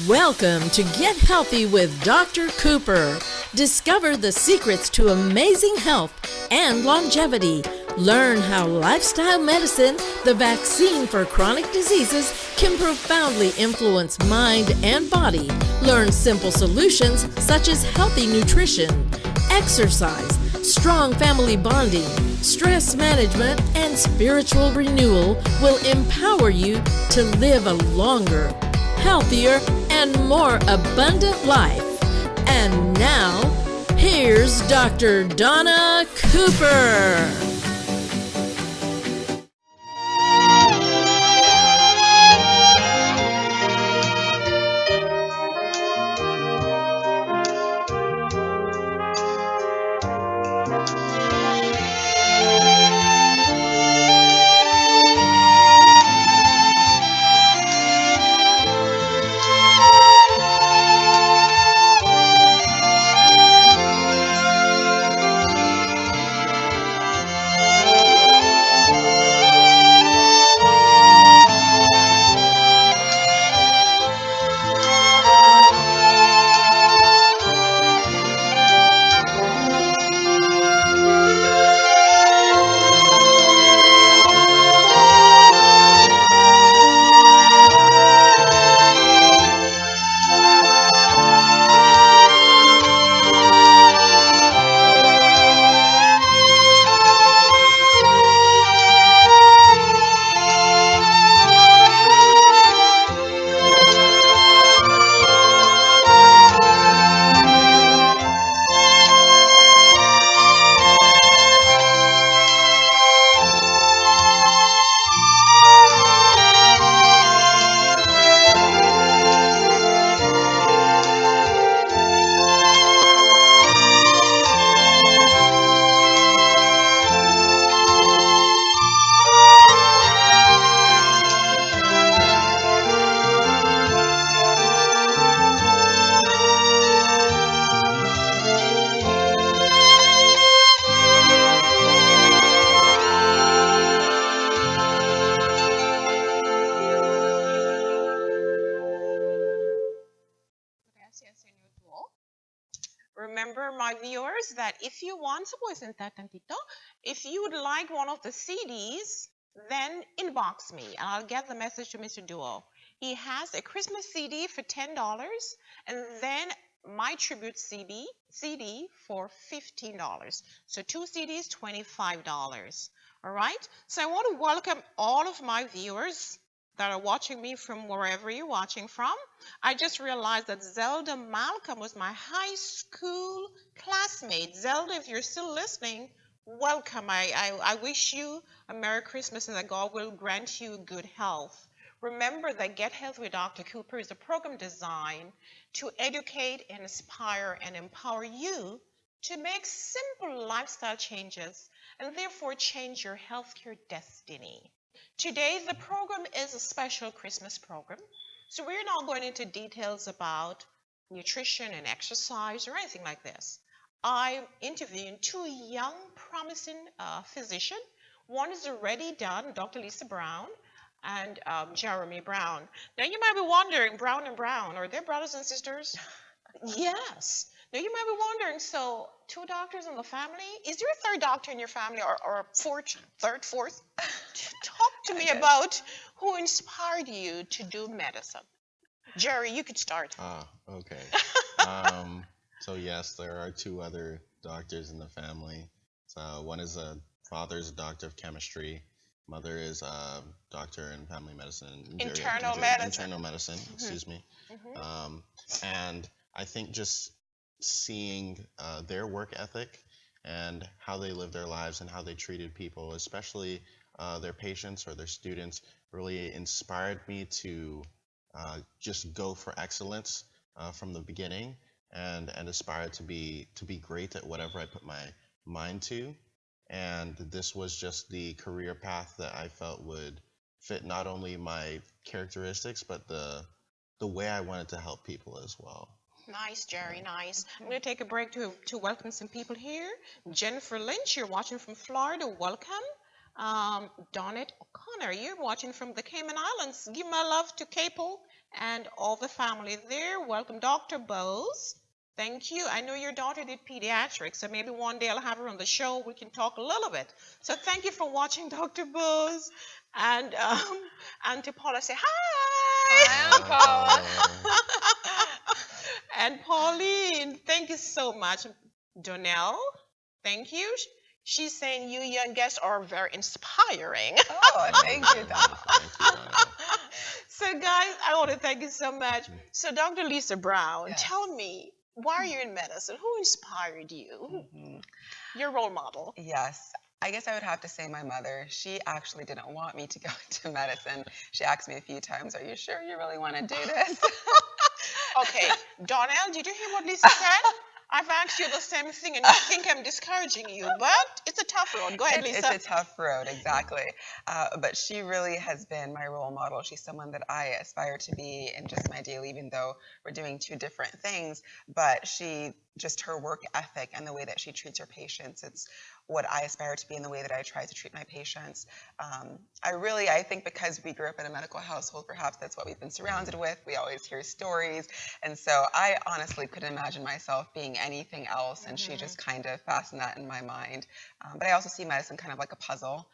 Welcome to Get Healthy with Dr. Cooper. Discover the secrets to amazing health and longevity. Learn how lifestyle medicine, the vaccine for chronic diseases, can profoundly influence mind and body. Learn simple solutions such as healthy nutrition, exercise, strong family bonding, stress management, and spiritual renewal will empower you to live a longer, healthier, and more abundant life. And now, here's Dr. Donna Cooper. Remember, my viewers, that if you want, if you would like one of the CDs, then inbox me and I'll get the message to Mr. Duo. He has a Christmas CD for $10 and then my tribute CD for $15. So 2 CDs, $25. All right? So I want to welcome all of my viewers that are watching me from wherever you're watching from. I just realized that Zelda Malcolm was my high school classmate. Zelda, if you're still listening, welcome. I wish you a Merry Christmas and that God will grant you good health. Remember that Get Healthy with Dr. Cooper is a program designed to educate, inspire, and empower you to make simple lifestyle changes and therefore change your healthcare destiny. Today, the program is a special Christmas program, so we're not going into details about nutrition and exercise or anything like this. I'm interviewing 2 young, promising physicians. One is already done, Dr. Lisa Brown and Jeremy Brown. Now, you might be wondering, Brown and Brown, are they brothers and sisters? Yes. Now, you might be wondering, so 2 doctors in the family? Is there a 3rd doctor in your family or a 4th, 3rd, 4th? Talk to me about who inspired you to do medicine. Jerry, you could start. Okay. So yes, there are 2 other doctors in the family. So one is father's a doctor of chemistry. Mother is a doctor in family medicine. Internal medicine, excuse me. And I think just seeing their work ethic and how they live their lives and how they treated people, especially their patients or their students, really inspired me to just go for excellence from the beginning and aspire to be great at whatever I put my mind to. And this was just the career path that I felt would fit not only my characteristics but the way I wanted to help people as well. Nice, Jerry, nice. I'm going to take a break to welcome some people here. Jennifer Lynch, you're watching from Florida. Welcome. Donnet O'Connor, you're watching from the Cayman Islands. Give my love to Capo and all the family there. Welcome, Dr. Bose. Thank you. I know your daughter did pediatrics, so maybe one day I'll have her on the show. We can talk a little bit. So thank you for watching, Dr. Bose. And to Paula, say hi. Hi, Paula. And Pauline, thank you so much. Donnell, thank you. She's saying you young guests are very inspiring. Oh, thank you, Donna. So, guys, I want to thank you so much. So, Dr. Lisa Brown, Yes. tell me, why are you in medicine? Who inspired you? Your role model. Yes. I guess I would have to say my mother. She actually didn't want me to go into medicine. She asked me a few times, "Are you sure you really want to do this?" Okay, Donnell, did you hear what Lisa said? I've asked you the same thing, and you think I'm discouraging you, but it's a tough road. Go ahead, Lisa. It's a tough road, exactly. But she really has been my role model. She's someone that I aspire to be in just my daily, even though we're doing two different things. But just her work ethic and the way that she treats her patients, it's what I aspire to be in the way that I try to treat my patients. I think because we grew up in a medical household, perhaps that's what we've been surrounded with. We always hear stories. And so I honestly couldn't imagine myself being anything else. And she just kind of fastened that in my mind. But I also see medicine kind of like a puzzle.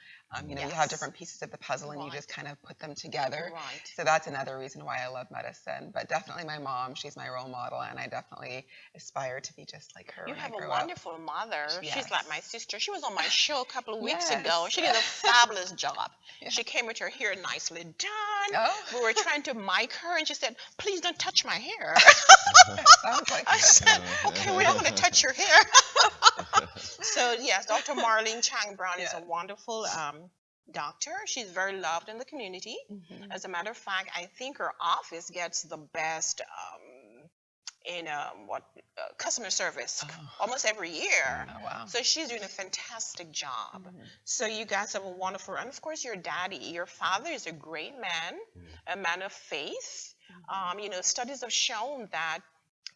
You have different pieces of the puzzle and you just kind of put them together. Right. So that's another reason why I love medicine. But definitely my mom, she's my role model. And I definitely aspire to be just like her You when have I a grow up. wonderful mother. Yes. She's like my sister. She was on my show a couple of weeks Yes. ago. She did a fabulous job. Yeah. She came with her hair nicely done. Oh. We were trying to mic her, and she said, "Please don't touch my hair." Sounds like I it. said, "Okay, we're not going to touch your hair." So yes, Dr. Marlene Chang Brown is a wonderful doctor. She's very loved in the community. As a matter of fact, I think her office gets the best in customer service almost every year. Oh, wow. So she's doing a fantastic job. So you guys have a wonderful, and of course your daddy, your father is a great man, a man of faith. Studies have shown that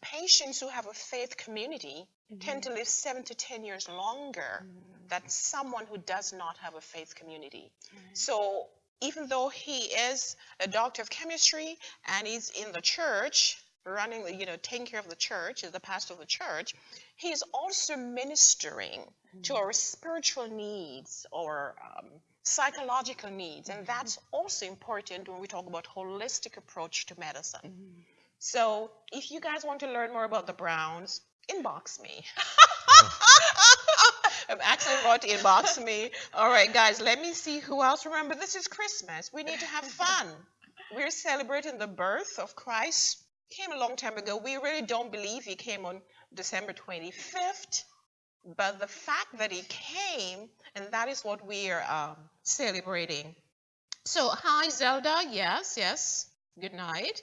patients who have a faith community tend to live 7 to 10 years longer than someone who does not have a faith community. So even though he is a doctor of chemistry and he's in the church, running, taking care of the church, is the pastor of the church, he's also ministering to our spiritual needs or psychological needs. And that's also important when we talk about holistic approach to medicine. So if you guys want to learn more about the Browns, inbox me. I'm actually about to inbox me. All right, guys, let me see who else. Remember, this is Christmas. We need to have fun. We're celebrating the birth of Christ. He came a long time ago. We really don't believe he came on December 25th. But the fact that he came, and that is what we are celebrating. So, hi, Zelda. Yes. Good night.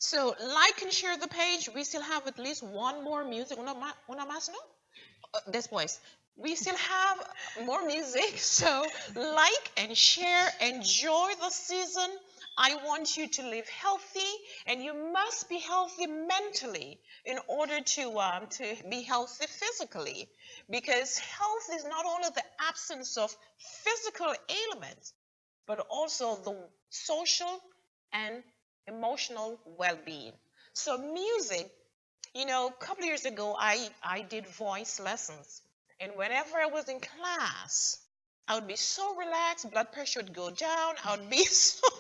So, like and share the page. We still have at least one more music. Una más, no? This voice. We still have more music. So, like and share. Enjoy the season. I want you to live healthy, and you must be healthy mentally in order to be healthy physically. Because health is not only the absence of physical ailments, but also the social and emotional well-being. So music, a couple of years ago, I did voice lessons. And whenever I was in class, I would be so relaxed, blood pressure would go down, I would be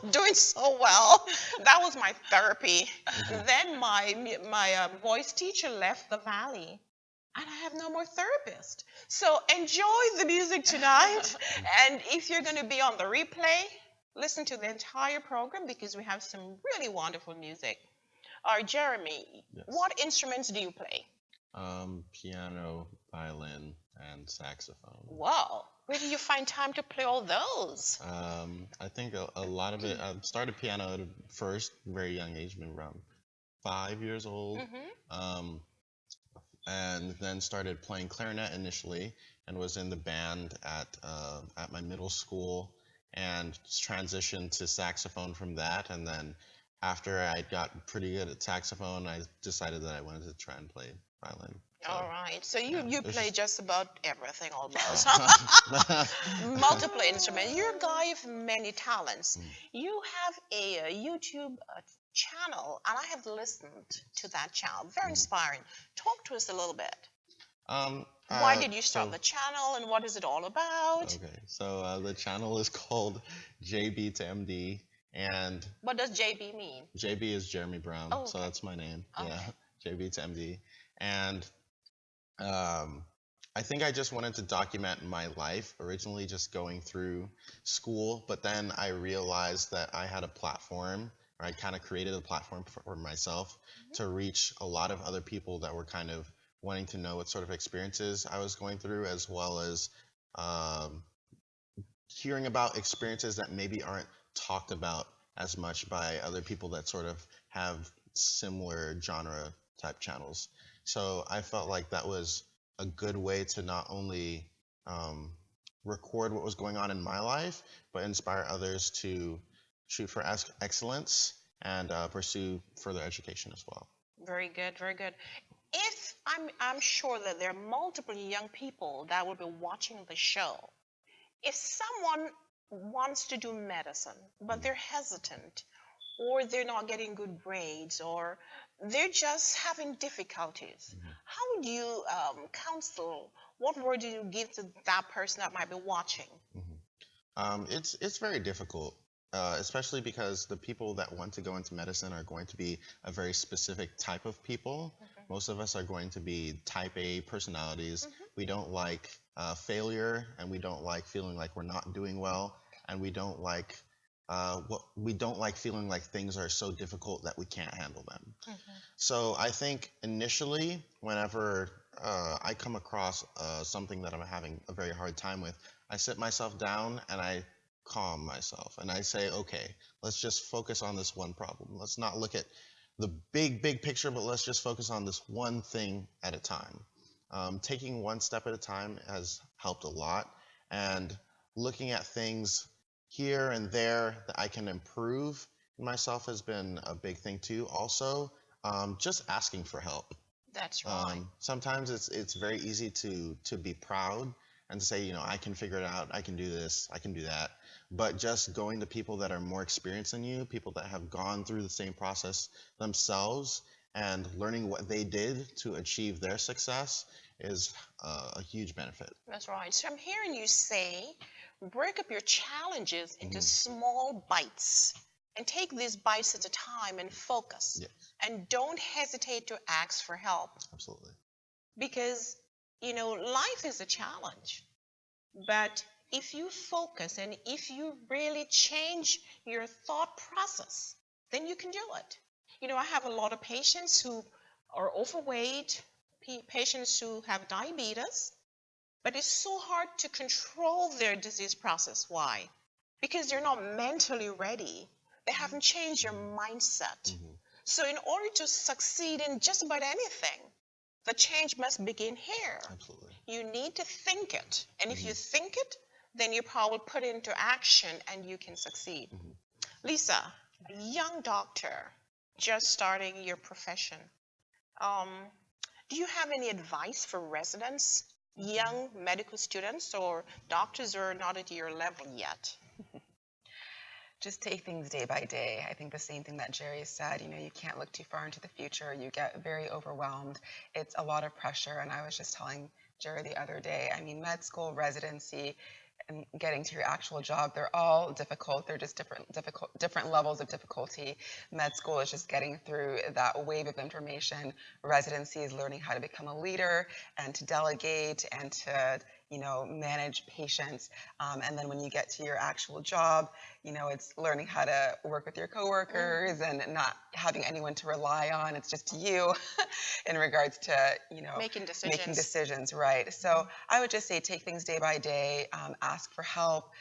doing so well. That was my therapy. Then my voice teacher left the valley, and I have no more therapist. So enjoy the music tonight. And if you're going to be on the replay, listen to the entire program because we have some really wonderful music. Jeremy, Yes. what instruments do you play? Piano, violin, and saxophone. Wow. Where do you find time to play all those? I think a lot of it. I started piano at a very young age, maybe around 5 years old, and then started playing clarinet initially, and was in the band at my middle school, and transitioned to saxophone from that, and then after I got pretty good at saxophone, I decided that I wanted to try and play violin. So, All right. So you yeah, you it was play just just about everything almost. Multiple instruments. You're a guy of many talents. Mm, You have a YouTube channel, and I have listened to that channel. Very mm. inspiring. Talk to us a little bit. Um, Why did you start so the channel, and what is it all about? okay, so the channel is called JB to MD, and What does JB mean? JB is Jeremy Brown, Oh, so okay. that's my name. Yeah, Okay. JB to MD, and um, I think I just wanted to document my life. Originally, just going through school, but then I realized that I had a platform, or I kind of created a platform for myself to reach a lot of other people that were kind of wanting to know what sort of experiences I was going through, as well as um, hearing about experiences that maybe aren't talked about as much by other people that sort of have similar genre type channels. So I felt like that was a good way to not only um, record what was going on in my life, but inspire others to shoot for excellence and pursue further education as well. Very good, very good. If I'm sure that there are multiple young people that will be watching the show. If someone wants to do medicine, but they're hesitant, or they're not getting good grades, or they're just having difficulties, how would you counsel? What word do you give to that person that might be watching? It's very difficult, especially because the people that want to go into medicine are going to be a very specific type of people. Most of us are going to be type A personalities. We don't like failure, and we don't like feeling like we're not doing well, and we don't like feeling like things are so difficult that we can't handle them. So I think initially, whenever I come across something that I'm having a very hard time with, I sit myself down and I calm myself and I say, okay, let's just focus on this one problem. Let's not look at the big picture, but let's just focus on this one thing at a time. Taking one step at a time has helped a lot, and looking at things here and there that I can improve in myself has been a big thing too. Also, just asking for help. That's right. Sometimes it's very easy to be proud and to say, you know, I can figure it out, I can do this, I can do that. But just going to people that are more experienced than you, people that have gone through the same process themselves, and learning what they did to achieve their success is a huge benefit. That's right. So I'm hearing you say, break up your challenges into small bites and take these bites at a time and focus. Yes, And don't hesitate to ask for help, absolutely. because, life is a challenge. But if you focus and if you really change your thought process, then you can do it. I have a lot of patients who are overweight, patients who have diabetes, but it's so hard to control their disease process. Why? Because they're not mentally ready. They haven't changed their mindset. So in order to succeed in just about anything, the change must begin here. Absolutely. You need to think it. And if you think it, then you probably put it into action and you can succeed. Lisa, a young doctor, just starting your profession. Do you have any advice for residents, young medical students, or doctors who are not at your level yet? Just take things day by day. I think the same thing that Jerry said, you can't look too far into the future. You get very overwhelmed. It's a lot of pressure. And I was just telling Jerry the other day, med school, residency, and getting to your actual job, they're all difficult. They're just different levels of difficulty. Med school is just getting through that wave of information. Residency is learning how to become a leader and to delegate and to manage patients. And then when you get to your actual job, it's learning how to work with your coworkers and not having anyone to rely on. It's just you in regards to, Making decisions. Right. So I would just say take things day by day, ask for help.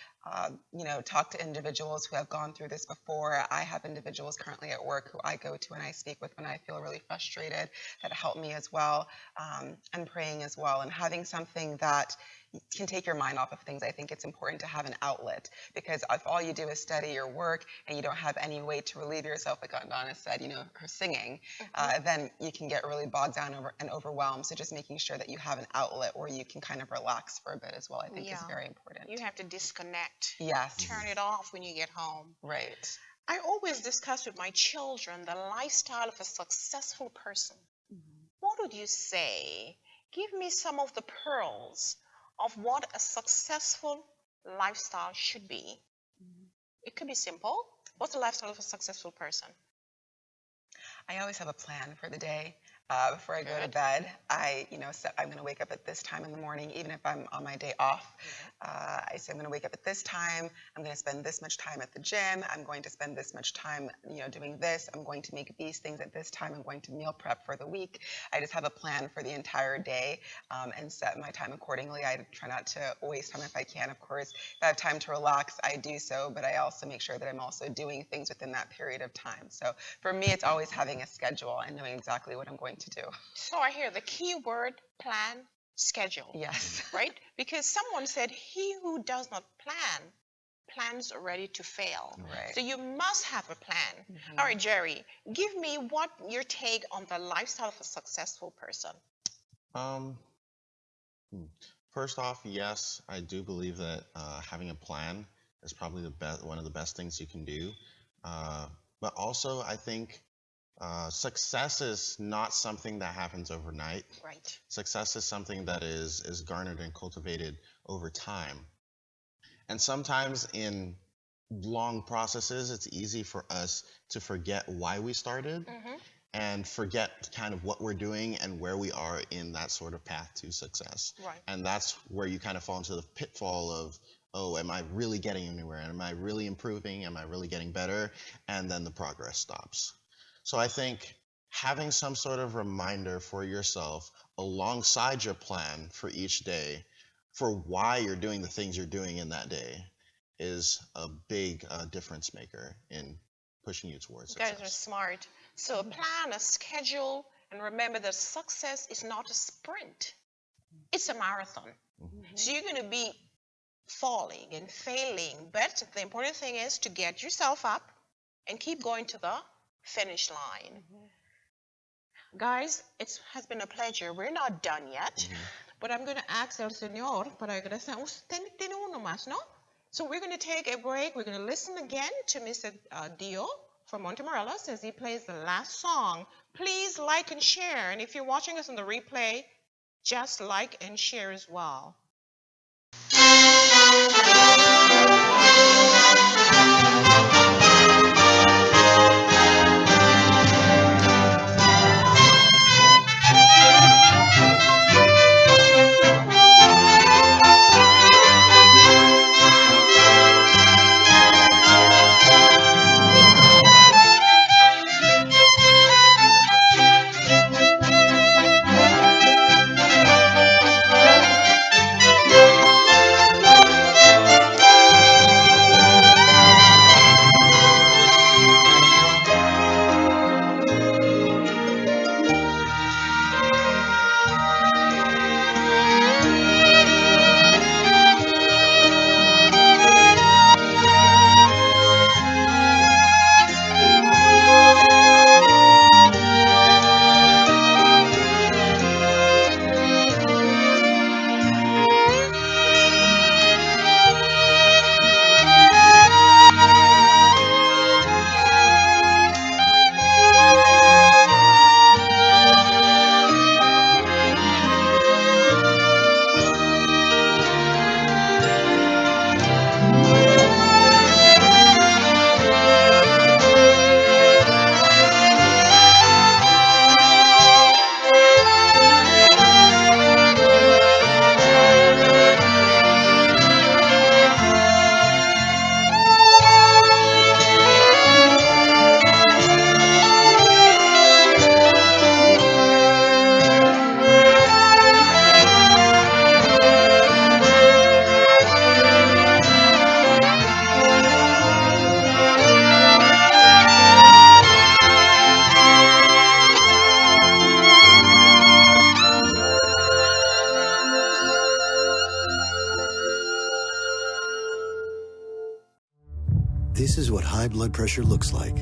Talk to individuals who have gone through this before. I have individuals currently at work who I go to and I speak with when I feel really frustrated, that help me as well, and praying as well, and having something that can take your mind off of things. I think it's important to have an outlet, because if all you do is study or work and you don't have any way to relieve yourself, like Donna said, her singing, then you can get really bogged down and overwhelmed. So just making sure that you have an outlet where you can kind of relax for a bit as well, I think is very important. You have to disconnect. Yes. Turn it off when you get home. Right. I always discuss with my children the lifestyle of a successful person. What would you say? Give me some of the pearls of what a successful lifestyle should be. It could be simple. What's the lifestyle of a successful person? I always have a plan for the day. Before I go to bed, I'm going to wake up at this time in the morning, even if I'm on my day off. I say I'm going to wake up at this time. I'm going to spend this much time at the gym. I'm going to spend this much time, doing this. I'm going to make these things at this time. I'm going to meal prep for the week. I just have a plan for the entire day and set my time accordingly. I try not to waste time if I can, of course. If I have time to relax, I do so, but I also make sure that I'm also doing things within that period of time. So for me, it's always having a schedule and knowing exactly what I'm going to do. So I hear the key word: plan, schedule. Yes. Right? Because someone said, he who does not plan, plans are ready to fail. Right. So you must have a plan. All right, Jerry, give me your take on the lifestyle of a successful person. First off, yes, I do believe that having a plan is probably one of the best things you can do. But also, I think success is not something that happens overnight. Right. Success is something that is garnered and cultivated over time. And sometimes in long processes, it's easy for us to forget why we started and forget kind of what we're doing and where we are in that sort of path to success. Right. And that's where you kind of fall into the pitfall of, oh, am I really getting anywhere? Am I really improving? Am I really getting better? And then the progress stops. So I think having some sort of reminder for yourself alongside your plan for each day for why you're doing the things you're doing in that day is a big difference maker in pushing you towards You guys are success. smart. So a plan, a schedule, and remember that success is not a sprint. It's a marathon. So you're going to be falling and failing, but the important thing is to get yourself up and keep going to the finish line. Guys, it has been a pleasure. We're not done yet, but I'm going to ask El Señor para regresar. Usted tiene uno más, ¿no? So we're going to take a break. We're going to listen again to Mr. Dio from Montemorelos as he plays the last song. Please like and share. And if you're watching us on the replay, just like and share as well. This is what high blood pressure looks like.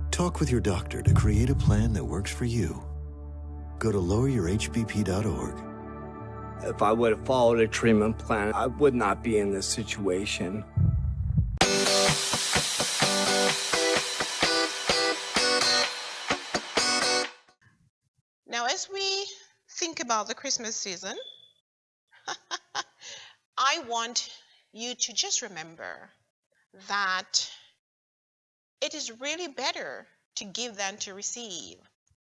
Talk with your doctor to create a plan that works for you. Go to loweryourhbp.org. If I would have followed a treatment plan, I would not be in this situation. Now, as we think about the Christmas season, I want you to just remember that it is really better to give than to receive.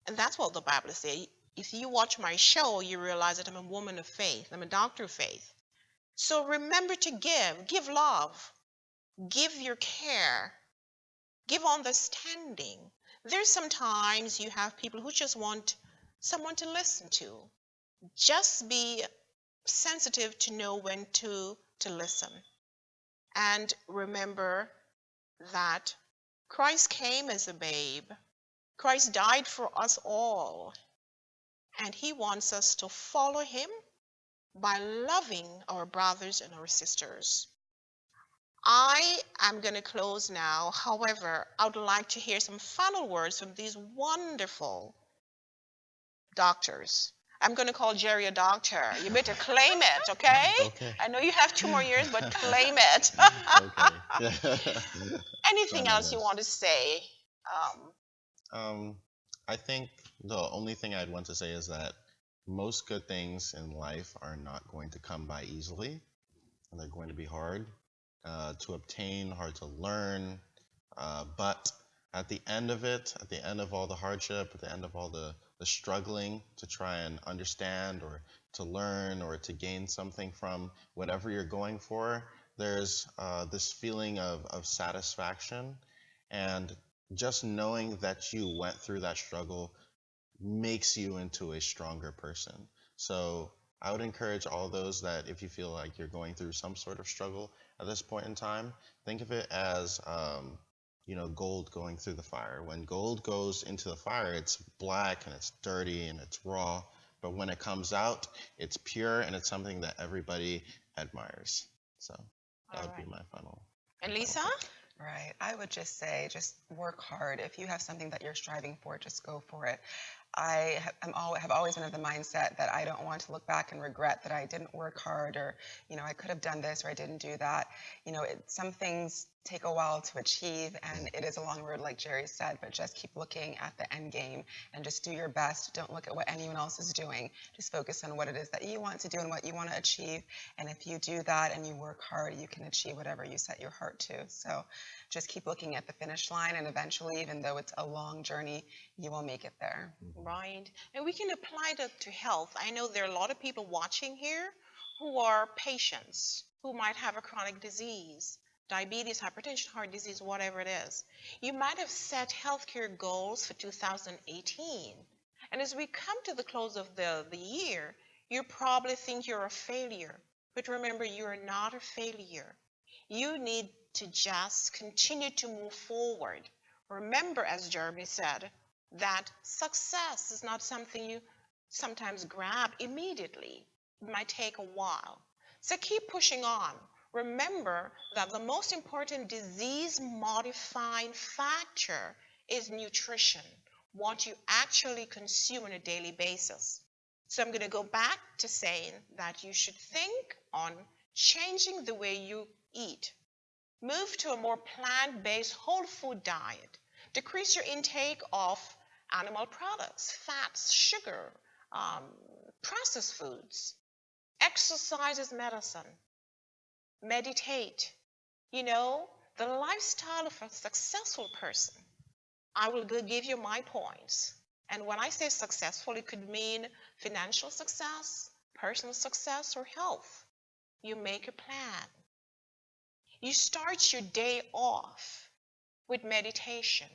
And that's what the Bible says. If you watch my show, you realize that I'm a woman of faith. I'm a doctor of faith. So remember to give love, give your care, give understanding. There's sometimes you have people who just want someone to listen to. Just be sensitive to know when to listen. And remember that Christ came as a babe. Christ died for us all. And he wants us to follow him by loving our brothers and our sisters. I am going to close now. However, I would like to hear some final words from these wonderful doctors. I'm going to call Jerry a doctor. You better claim it, okay? Okay. I know you have 2 more years, but claim it. Okay. Anything else you want to say? I think the only thing I'd want to say is that most good things in life are not going to come by easily, and they're going to be hard to obtain, hard to learn, but at the end of it, at the end of all the hardship, at the end of all the struggling to try and understand or to learn or to gain something from whatever you're going for, there's this feeling of satisfaction, and just knowing that you went through that struggle makes you into a stronger person. So I would encourage all those that if you feel like you're going through some sort of struggle at this point in time, think of it as gold going through the fire. When gold goes into the fire, it's black and it's dirty and it's raw, but when it comes out, it's pure and it's something that everybody admires. So that would be my final. And Lisa? Right. I would just say, just work hard. If you have something that you're striving for, just go for it. I have always been of the mindset that I don't want to look back and regret that I didn't work hard, or, I could have done this or I didn't do that. Some things take a while to achieve, and it is a long road, like Jerry said, but just keep looking at the end game and just do your best. Don't look at what anyone else is doing. Just focus on what it is that you want to do and what you want to achieve. And if you do that and you work hard, you can achieve whatever you set your heart to. So just keep looking at the finish line, and eventually, even though it's a long journey, you will make it there. Right. And we can apply that to health. I know there are a lot of people watching here who are patients, who might have a chronic disease, diabetes, hypertension, heart disease, whatever it is. You might have set healthcare goals for 2018. And as we come to the close of the year, you probably think you're a failure. But remember, you're not a failure. You need to just continue to move forward. Remember, as Jeremy said, that success is not something you sometimes grab immediately. It might take a while. So keep pushing on. Remember that the most important disease-modifying factor is nutrition, what you actually consume on a daily basis. So I'm going to go back to saying that you should think on changing the way you eat. Move to a more plant-based whole food diet. Decrease your intake of animal products, fats, sugar, processed foods. Exercise is medicine. Meditate. The lifestyle of a successful person. I will give you my points. And when I say successful, it could mean financial success, personal success, or health. You make a plan. You start your day off with meditation.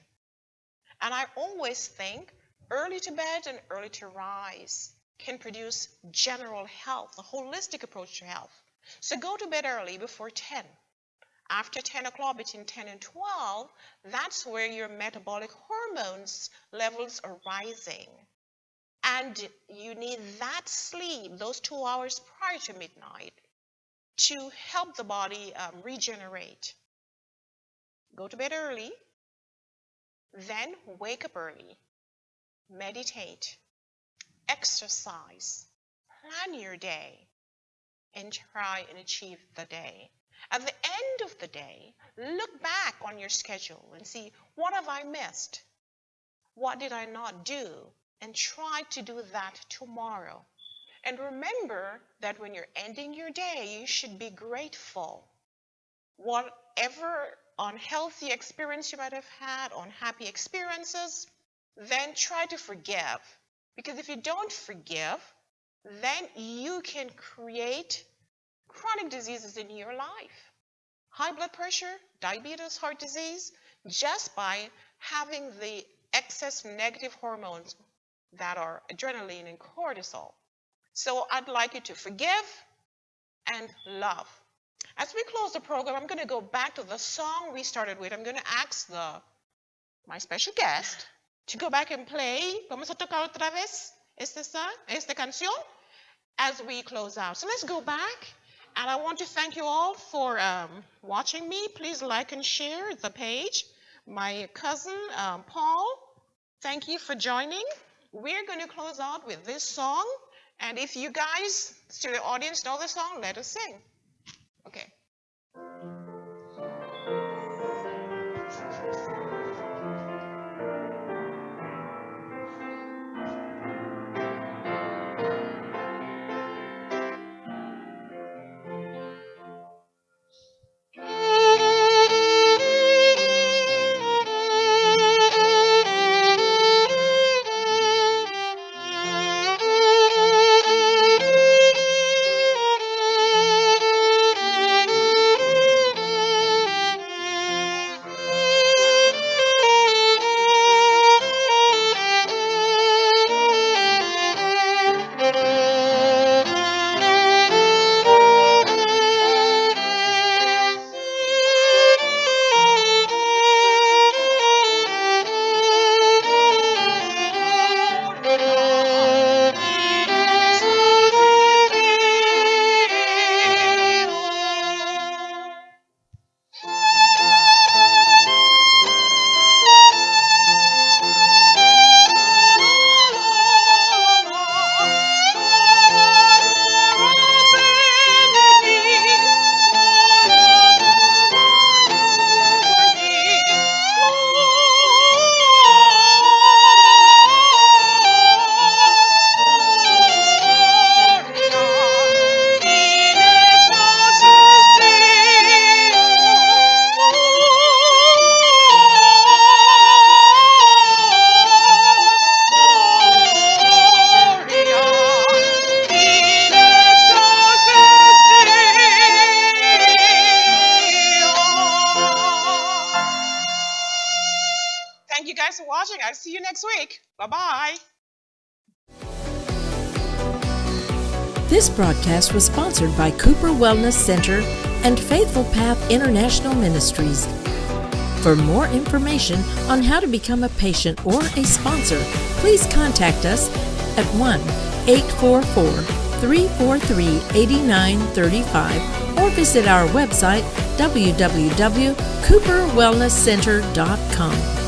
And I always think early to bed and early to rise can produce general health, a holistic approach to health. So go to bed early, before 10. After 10 o'clock, between 10 and 12, that's where your metabolic hormones levels are rising. And you need that sleep, those 2 hours prior to midnight, to help the body regenerate. go to bed early, then wake up early, meditate, exercise, plan your day, and try and achieve the day. At the end of the day, look back on your schedule and see, what have I missed? What did I not do? And try to do that tomorrow. And remember that when you're ending your day, you should be grateful. Whatever unhealthy experience you might have had, unhappy experiences, then try to forgive. Because if you don't forgive, then you can create chronic diseases in your life. High blood pressure, diabetes, heart disease, just by having the excess negative hormones that are adrenaline and cortisol. So I'd like you to forgive and love. As we close the program, I'm going to go back to the song we started with. I'm going to ask my special guest to go back and play. Vamos a tocar otra vez esta canción as we close out. So let's go back. And I want to thank you all for watching me. Please like and share the page. My cousin, Paul, thank you for joining. We're going to close out with this song. And if you guys, to the audience, know the song, let us sing. Okay. Thank you guys for watching. I'll see you next week. Bye-bye. This broadcast was sponsored by Cooper Wellness Center and Faithful Path International Ministries. For more information on how to become a patient or a sponsor, please contact us at 1-844-343-8935 or visit our website www.cooperwellnesscenter.com.